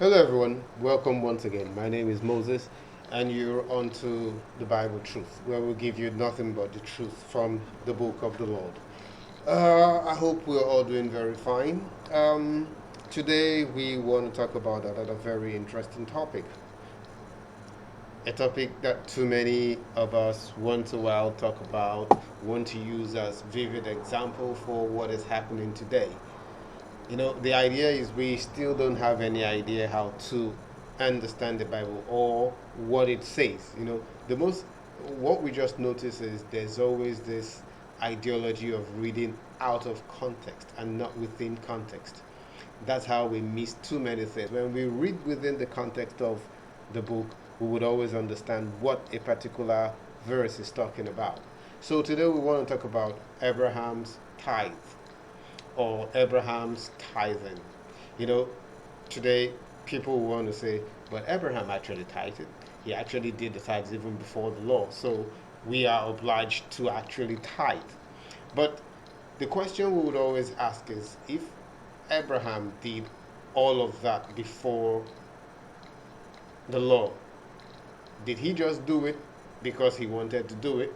Hello, everyone. Welcome once again. My name is Moses, and you're on to the Bible Truth, where we'll give you nothing but the truth from the book of the Lord. I hope we're all doing very fine. Today, we want to talk about another very interesting topic. A topic that too many of us once a while talk about, want to use as vivid example for what is happening today. The idea is we still don't have any idea how to understand the Bible or what it says. The most what we just notice is there's always this ideology of reading out of context and not within context. That's how we miss too many things. When we read within the context of the book, we would always understand what a particular verse is talking about. So today we want to talk about Abraham's tithe or Abraham's tithing. You know, Today people want to say, but Abraham actually tithed. He actually did the tithes even before the law. So we are obliged to actually tithe. But the question we would always ask is if Abraham did all of that before the law, did he just do it because he wanted to do it,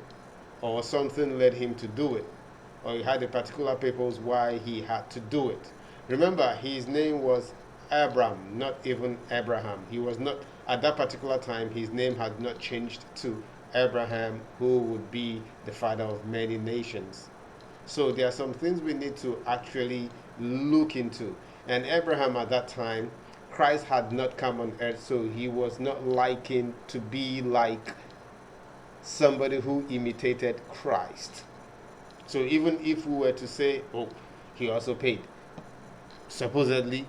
or something led him to do it, or he had a particular purpose why he had to do it? Remember, his name was Abram, not even Abraham. He was not, at that particular time, his name had not changed to Abraham, who would be the father of many nations. So there are some things we need to actually look into. And Abraham at that time, Christ had not come on earth, so he was not likened to be like somebody who imitated Christ. So even if we were to say, oh, he also paid, supposedly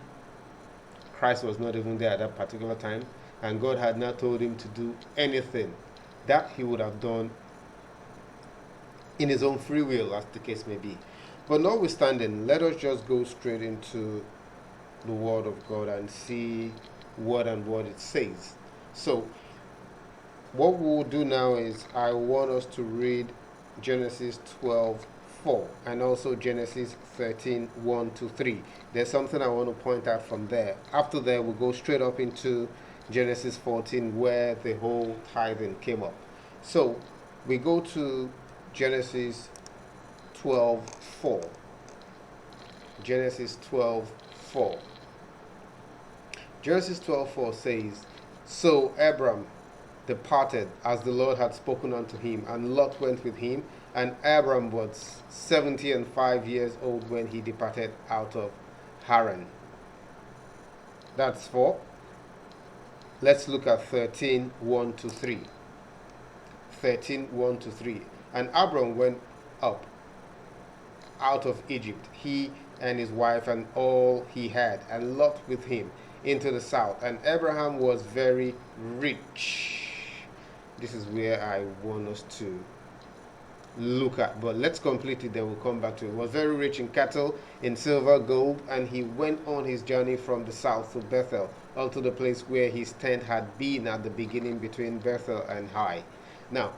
Christ was not even there at that particular time, and God had not told him to do anything that he would have done in his own free will, as the case may be. But notwithstanding, let us just go straight into the Word of God and see what it says. So, what we'll do now is I want us to read Genesis 12:4 and also Genesis 13:1 to 3. There's something I want to point out from there. After that, we'll go straight up into Genesis 14 where the whole tithing came up. So, we go to Genesis 12:4. Genesis 12:4. Genesis 12:4 says, So Abram departed as the Lord had spoken unto him, and Lot went with him, and Abram was 75 years old when he departed out of Haran. That's 4. Let's look at 13:1 to 3. 13:1 to 3. And Abram went up out of Egypt, he and his wife and all he had, and Lot with him, into the south. And Abraham was very rich. This is where I want us to look at, but let's complete it, then we'll come back to it. Was very rich in cattle, in silver, gold, and he went on his journey from the south to Bethel, unto the place where his tent had been at the beginning between Bethel and Hai. Now,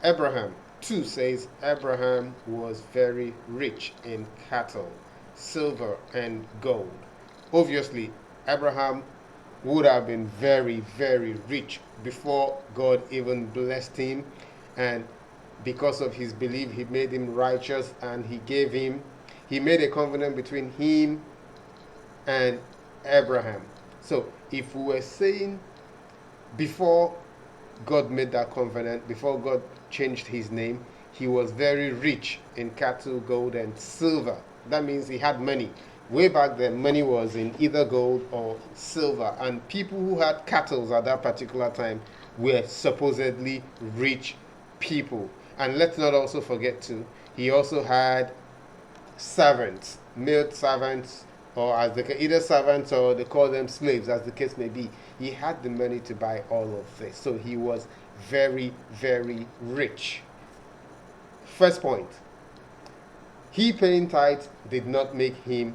Abraham 2 says Abraham was very rich in cattle, silver, and gold. Obviously, Abraham would have been very, very rich before God even blessed him, and because of his belief, he made him righteous, and he made a covenant between him and Abraham. So if we were saying before God made that covenant, before God changed his name, he was very rich in cattle, gold, and silver. That means he had money. Way back then, money was in either gold or silver, and people who had cattle at that particular time were supposedly rich people. And let's not also forget too, he also had servants, male servants, or as they either servants or they call them slaves, as the case may be. He had the money to buy all of this, so he was very, very rich. First point, he paying tithes did not make him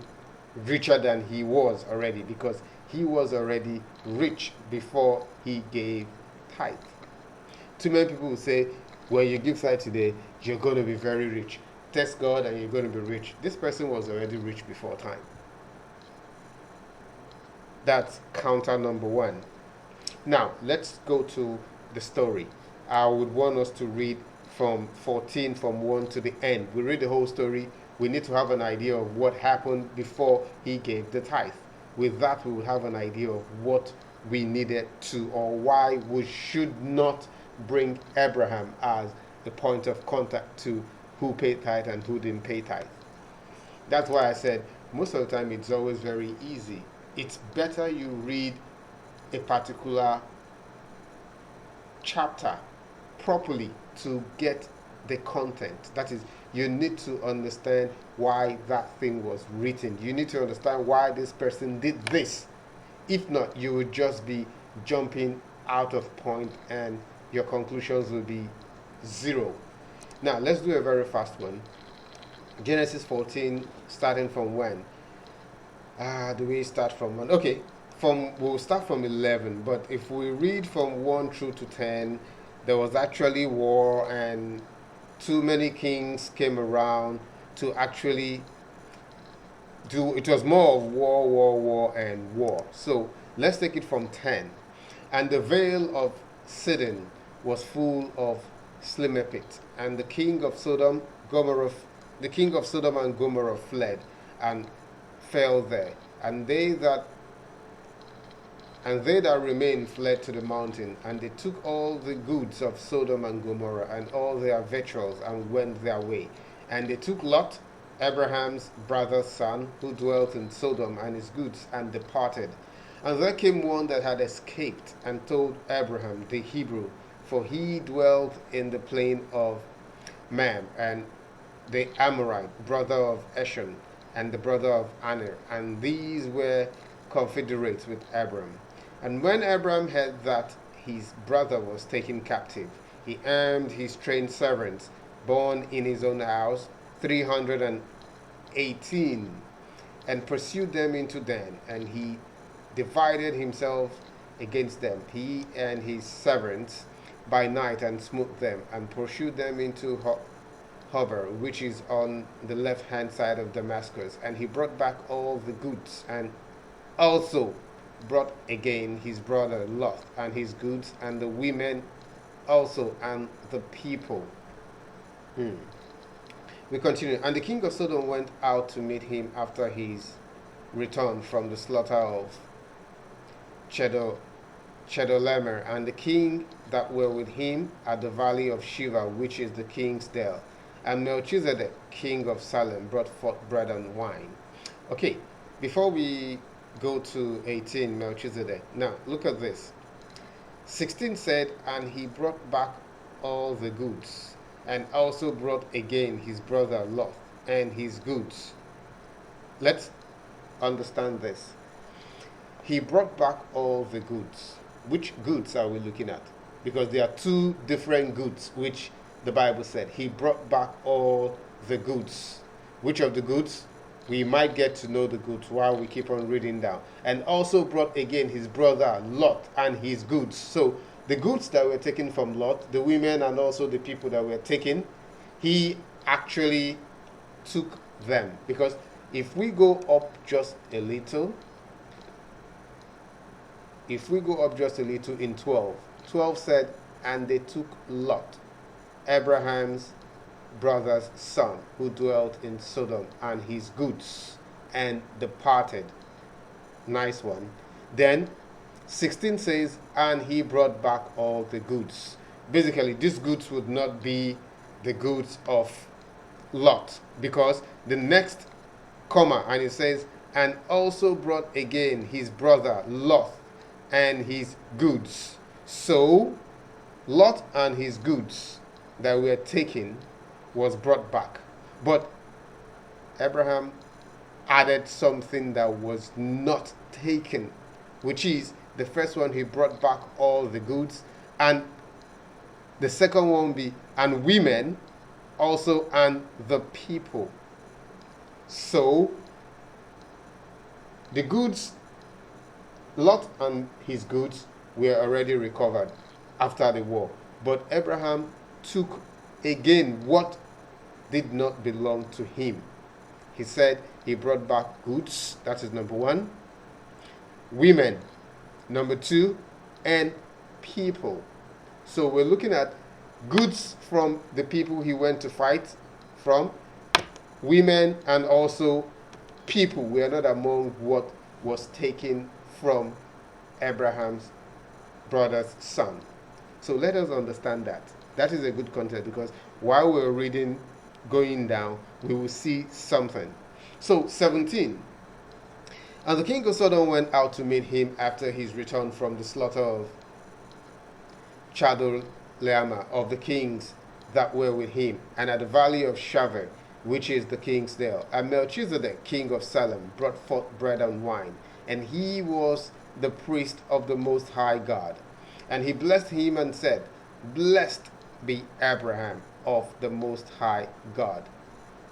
richer than he was already, because he was already rich before he gave tithe. Too many people will say, when you give tithe today, you're going to be very rich. Test God and you're going to be rich. This person was already rich before time. That's counter number one. Now, let's go to the story. I would want us to read from 14, from 1 to the end. We read the whole story. We need to have an idea of what happened before he gave the tithe. With that, we will have an idea of what we needed to, or why we should not bring Abraham as the point of contact to who paid tithe and who didn't pay tithe. That's why I said most of the time it's always very easy. It's better you read a particular chapter properly to get the content. That is, you need to understand why that thing was written. You need to understand why this person did this. If not, you would just be jumping out of point and your conclusions will be zero. Now, let's do a very fast one. Genesis 14, starting from when? Do we start from 1? Okay, we'll start from 11, but if we read from 1 through to 10, there was actually war, and too many kings came around to actually do, it was more of war, and war. So let's take it from 10. And the vale of Sidon was full of slime pit, and the king of Sodom and Gomorrah fled and fell there, and they that remained fled to the mountain, and they took all the goods of Sodom and Gomorrah and all their victuals and went their way. And they took Lot, Abraham's brother's son, who dwelt in Sodom, and his goods, and departed. And there came one that had escaped, and told Abraham the Hebrew, for he dwelt in the plain of Mam, and the Amorite, brother of Eshon, and the brother of Aner, and these were confederates with Abram. And when Abram heard that his brother was taken captive, he armed his trained servants, born in his own house, 318, and pursued them into Dan, and he divided himself against them, he and his servants, by night, and smote them, and pursued them into Hober, which is on the left-hand side of Damascus. And he brought back all the goods, and also brought again his brother Lot, and his goods, and the women also, and the people. We continue. And the king of Sodom went out to meet him after his return from the slaughter of Chedorlaomer, and the king that were with him at the valley of Shiva, which is the king's dale. And Melchizedek, king of Salem, brought forth bread and wine. Okay, before we go to 18, Melchizedek. Now, look at this. 16 said, and he brought back all the goods, and also brought again his brother Lot and his goods. Let's understand this. He brought back all the goods. Which goods are we looking at? Because there are two different goods which the Bible said. He brought back all the goods. Which of the goods? We might get to know the goods while we keep on reading down. And also brought again his brother Lot and his goods. So the goods that were taken from Lot, the women and also the people that were taken, he actually took them. Because if we go up just a little, in 12, 12 said, and they took Lot, Abraham's brother's son, who dwelt in Sodom, and his goods, and departed. Nice one. Then 16 says, and he brought back all the goods. Basically, these goods would not be the goods of Lot, because the next comma, and it says, and also brought again his brother Lot and his goods. So Lot and his goods that were taken was brought back. But Abraham added something that was not taken, which is the first one, he brought back all the goods, and the second one be, and women also, and the people. So the goods, Lot and his goods, were already recovered after the war. But Abraham took again what did not belong to him. He said he brought back goods. That is number one. women. Number 2, and people. So we're looking at goods from the people he went to fight from, women, and also people. We are not among what was taken from Abraham's brother's son. So let us understand that. That is a good context, because while we're reading, going down, we will see something. So 17. And the king of Sodom went out to meet him after his return from the slaughter of Chedorlaomer of the kings that were with him, and at the valley of Shaveh, which is the king's dale. And Melchizedek, king of Salem, brought forth bread and wine, and he was the priest of the Most High God. And he blessed him and said, Blessed be Abraham of the Most High God.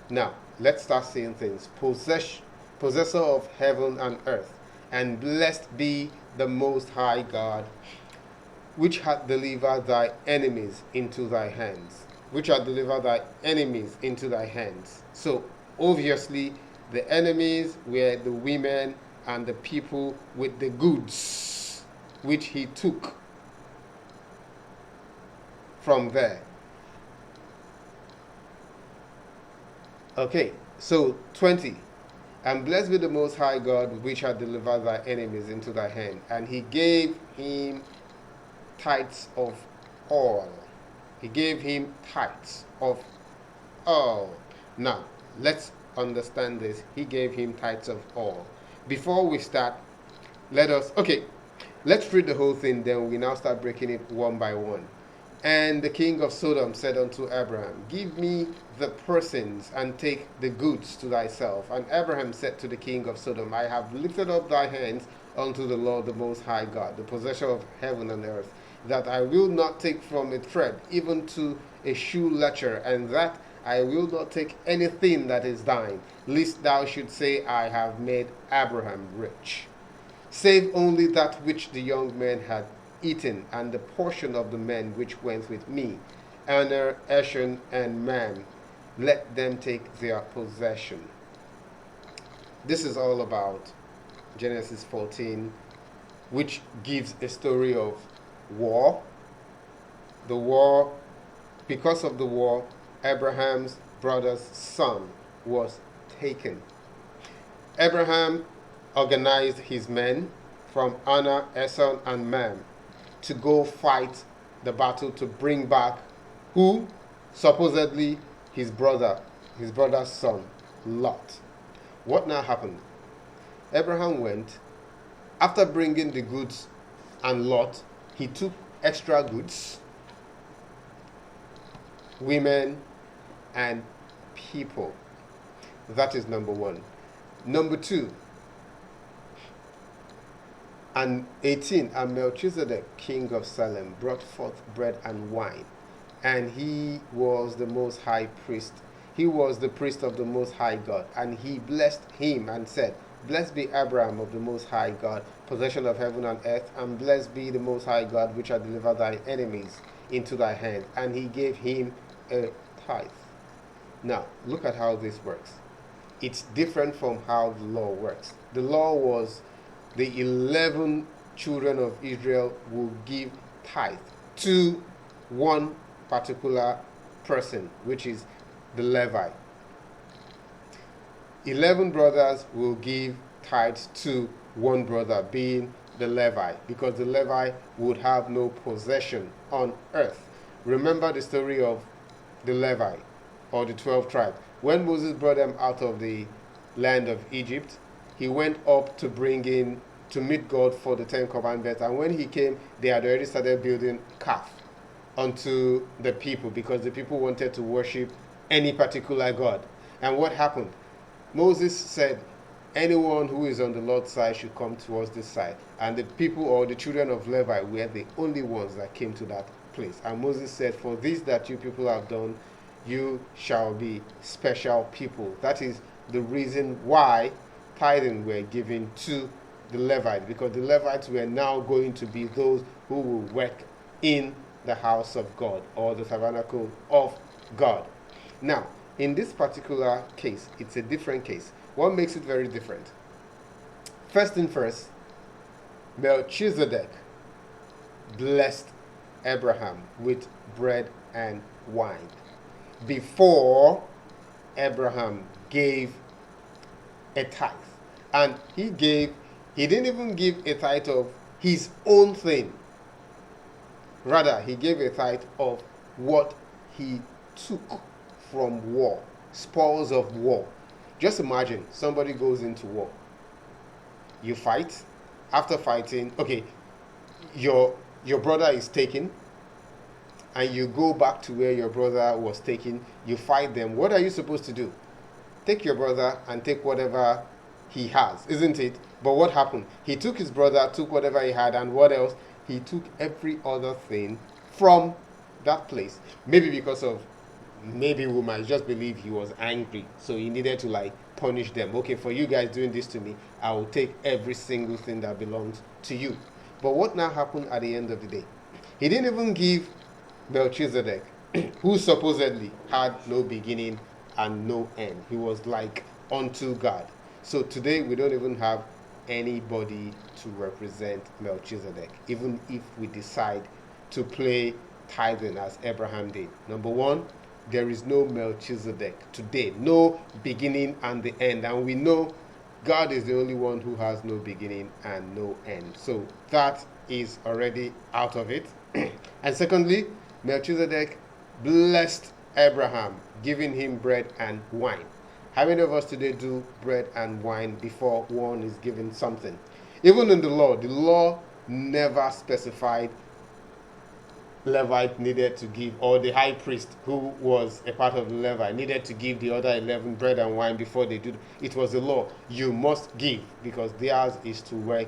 Now, let's start seeing things. Possessor of heaven and earth, and blessed be the Most High God, which hath delivered thy enemies into thy hands. Which hath delivered thy enemies into thy hands. So, obviously, the enemies were the women and the people with the goods, which he took from there. Okay, so 20. And blessed be the Most High God, which hath delivered thy enemies into thy hand. And he gave him tithes of all. He gave him tithes of all. Now, let's understand this. He gave him tithes of all. Before we start, let's read the whole thing, then we now start breaking it one by one. And the king of Sodom said unto Abraham, Give me the persons, and take the goods to thyself. And Abraham said to the king of Sodom, I have lifted up thy hands unto the Lord the Most High God, the possessor of heaven and earth, that I will not take from a thread, even to a shoe latchet, and that I will not take anything that is thine, lest thou should say, I have made Abraham rich. Save only that which the young men had eaten, and the portion of the men which went with me, Aner, Eshan, and Man, let them take their possession. This is all about Genesis 14, which gives a story of war. The war, because of the war, Abraham's brother's son was taken. Abraham organized his men from Aner, Eshan, and Man to go fight the battle to bring back who? Supposedly his brother's son, Lot. What now happened? Abraham went, after bringing the goods and Lot, he took extra goods, women, and people. That is number 1. Number 2, and 18, and Melchizedek, king of Salem, brought forth bread and wine, and he was the Most High priest. He was the priest of the Most High God, and he blessed him and said, Blessed be Abraham of the Most High God, possession of heaven and earth, and blessed be the Most High God, which hath delivered thy enemies into thy hand. And he gave him a tithe. Now, look at how this works. It's different from how the law works. The law was the 11 children of Israel will give tithe to one particular person, which is the Levite. 11 brothers will give tithes to one brother, being the Levite, because the Levite would have no possession on earth. Remember the story of the Levite, or the 12 tribes. When Moses brought them out of the land of Egypt, he went up to meet God for the 10 commandments, and when he came, they had already started building calf unto the people, because the people wanted to worship any particular god. And what happened? Moses said, anyone who is on the Lord's side should come towards this side. And the people, or the children of Levi, were the only ones that came to that place. And Moses said, for this that you people have done, you shall be special people. That is the reason why tithing were given to the Levites, because the Levites were now going to be those who will work in the house of God, or the tabernacle of God. Now, in this particular case, it's a different case. What makes it very different? First thing first, Melchizedek blessed Abraham with bread and wine before Abraham gave a tithe. And he didn't even give a tithe of his own thing. Rather, he gave a tithe of what he took from war, spoils of war. Just imagine somebody goes into war. You fight. After fighting, okay, your brother is taken, and you go back to where your brother was taken. You fight them. What are you supposed to do? Take your brother and take whatever he has, isn't it? But what happened? He took his brother, took whatever he had, and what else? He took every other thing from that place. Maybe we might just believe he was angry, so he needed to punish them. Okay, for you guys doing this to me, I will take every single thing that belongs to you. But what now happened at the end of the day? He didn't even give Melchizedek, who supposedly had no beginning and no end. He was like unto God. So today we don't even have anybody to represent Melchizedek, even if we decide to play tithing as Abraham did. Number one, there is no Melchizedek today, no beginning and the end. And we know God is the only one who has no beginning and no end. So that is already out of it. And secondly, Melchizedek blessed Abraham, giving him bread and wine. How many of us today do bread and wine before one is given something? Even in the law never specified Levite needed to give, or the high priest who was a part of the Levite needed to give the other 11 bread and wine before they do. It was the law. You must give because theirs is to work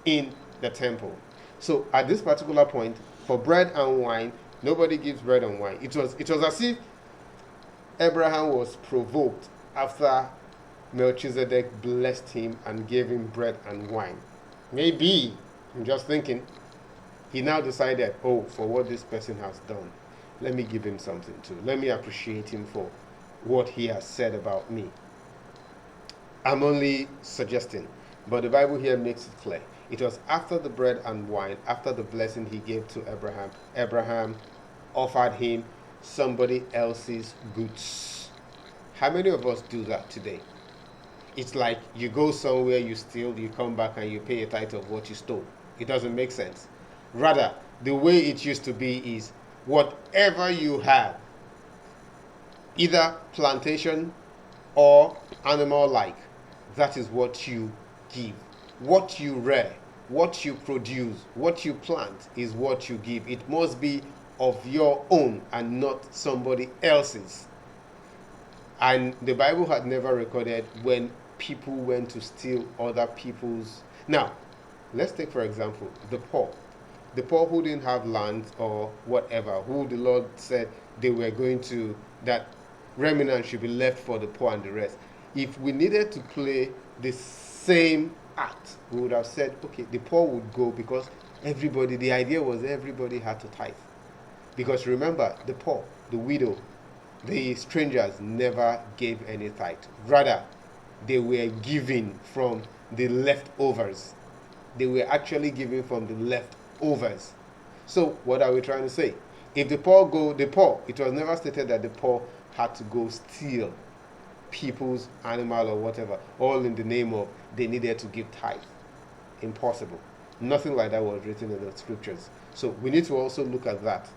in the temple. So at this particular point, for bread and wine, nobody gives bread and wine. It was as if Abraham was provoked after Melchizedek blessed him and gave him bread and wine. Maybe, I'm just thinking, he now decided, for what this person has done, let me give him something too. Let me appreciate him for what he has said about me. I'm only suggesting, but the Bible here makes it clear. It was after the bread and wine, after the blessing he gave to Abraham, Abraham offered him somebody else's goods. How many of us do that today? It's like you go somewhere, you steal, you come back and you pay a tithe of what you stole. It doesn't make sense. Rather, the way it used to be is whatever you have, either plantation or animal-like, that is what you give. What you rear, what you produce, what you plant is what you give. It must be of your own and not somebody else's. And the Bible had never recorded when people went to steal other people's. Now, let's take for example the poor. The poor who didn't have land or whatever, who the Lord said they were going to, that remnant should be left for the poor and the rest. If we needed to play the same act, we would have said, okay, the poor would go because the idea was everybody had to tithe. Because remember, the poor, the widow, the strangers never gave any tithe. Rather, they were giving from the leftovers. They were actually giving from the leftovers. So what are we trying to say? If the poor, it was never stated that the poor had to go steal people's animal or whatever, all in the name of they needed to give tithe. Impossible. Nothing like that was written in the scriptures. So we need to also look at that,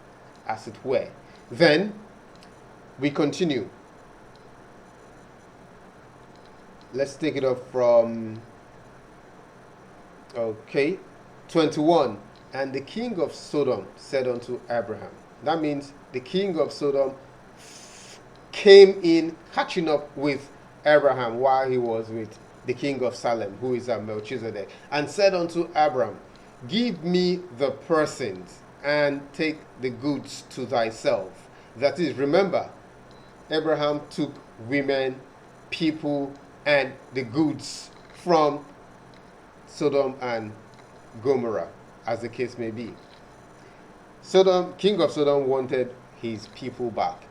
as it were. Then we continue. Let's take it up from 21. And the king of Sodom said unto Abraham. That means the king of Sodom came in catching up with Abraham while he was with the king of Salem, who is Melchizedek, and said unto Abram, give me the persons and take the goods to thyself. That is, remember, Abraham took women, people, and the goods from Sodom and Gomorrah, as the case may be. King of Sodom wanted his people back.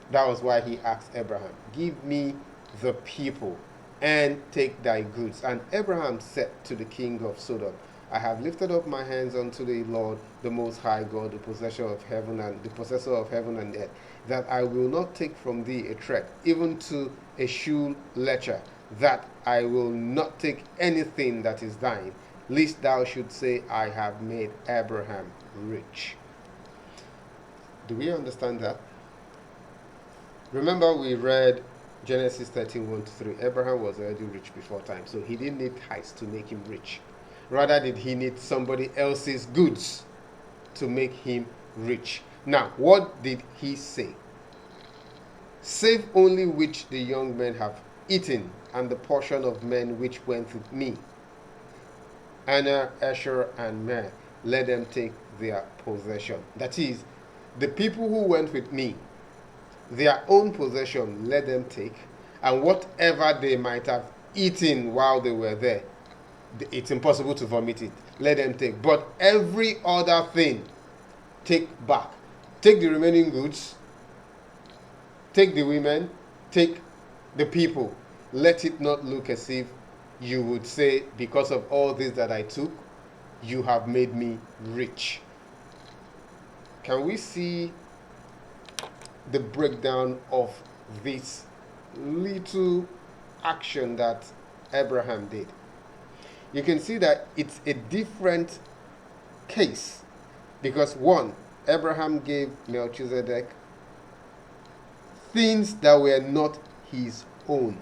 That was why he asked Abraham, give me the people and take thy goods. And Abraham said to the king of Sodom, I have lifted up my hands unto the Lord, the Most High God, the possessor of heaven and earth, that I will not take from thee a thread, even to a shoe ledger, that I will not take anything that is thine, lest thou should say, I have made Abraham rich. Do we understand that? Remember, we read Genesis 13:1-3. Abraham was already rich before time, so he didn't need tithes to make him rich. Rather, did he need somebody else's goods to make him rich? Now, what did he say? Save only which the young men have eaten, and the portion of men which went with me. Anna, Asher, and Mer, let them take their possession. That is, the people who went with me, their own possession, let them take, and whatever they might have eaten while they were there, it's impossible to vomit it, let them take. But every other thing, take back. Take the remaining goods, take the women, take the people. Let it not look as if you would say, because of all this that I took, you have made me rich. Can we see the breakdown of this little action that Abraham did? You can see that it's a different case, because one, Abraham gave Melchizedek things that were not his own.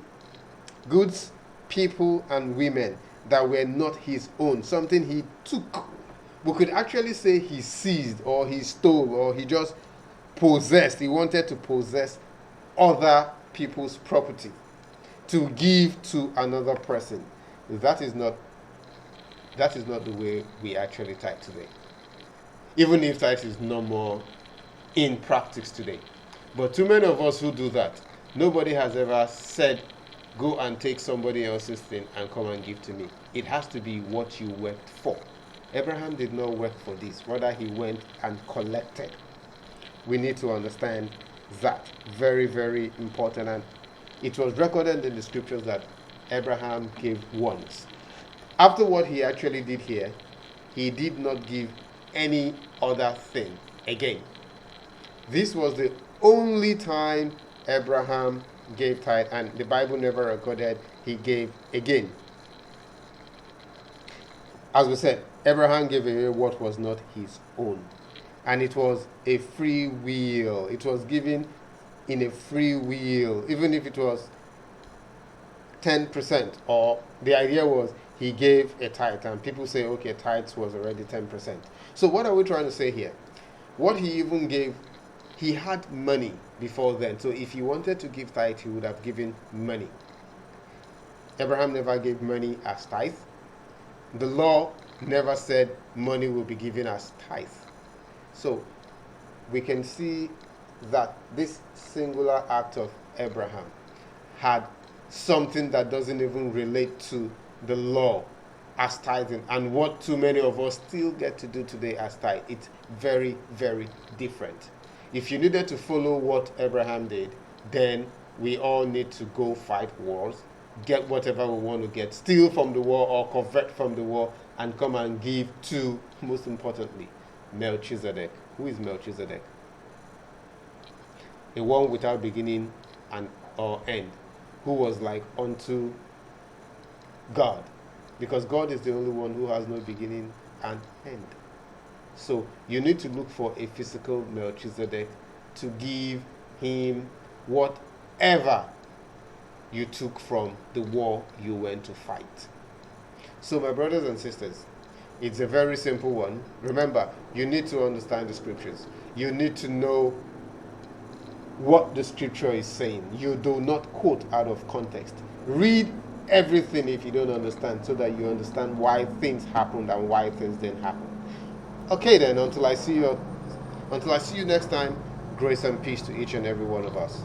Goods, people, and women that were not his own. Something he took. We could actually say he seized, or he stole, or he just possessed. He wanted to possess other people's property to give to another person. That is not the way we actually tithe today. Even if tithe is no more in practice today. But too many of us who do that, nobody has ever said, go and take somebody else's thing and come and give to me. It has to be what you worked for. Abraham did not work for this. Rather, he went and collected. We need to understand that. Very, very important. And it was recorded in the scriptures that Abraham gave once. After what he actually did here, he did not give any other thing again. This was the only time Abraham gave tithe, and the Bible never recorded he gave again. As we said, Abraham gave away what was not his own. And it was a free will. It was given in a free will, even if it was 10%, or the idea was he gave a tithe, and people say, okay, tithes was already 10%. So what are we trying to say here? What he even gave, he had money before then. So if he wanted to give tithe, he would have given money. Abraham never gave money as tithe. The law never said money will be given as tithe. So we can see that this singular act of Abraham had something that doesn't even relate to the law as tithing, and what too many of us still get to do today as tithe. It's very, very different. If you needed to follow what Abraham did, then we all need to go fight wars, get whatever we want to get, steal from the war or convert from the war, and come and give to, most importantly, Melchizedek. Who is Melchizedek? A one without beginning and or end, who was like unto God, because God is the only one who has no beginning and end. So you need to look for a physical Melchizedek to give him whatever you took from the war you went to fight. So my brothers and sisters, it's a very simple one. Remember, you need to understand the scriptures. You need to know what the scripture is saying. You do not quote out of context. Read everything if you don't understand, so that you understand why things happened and why things didn't happen. Okay then, until I see you next time, grace and peace to each and every one of us.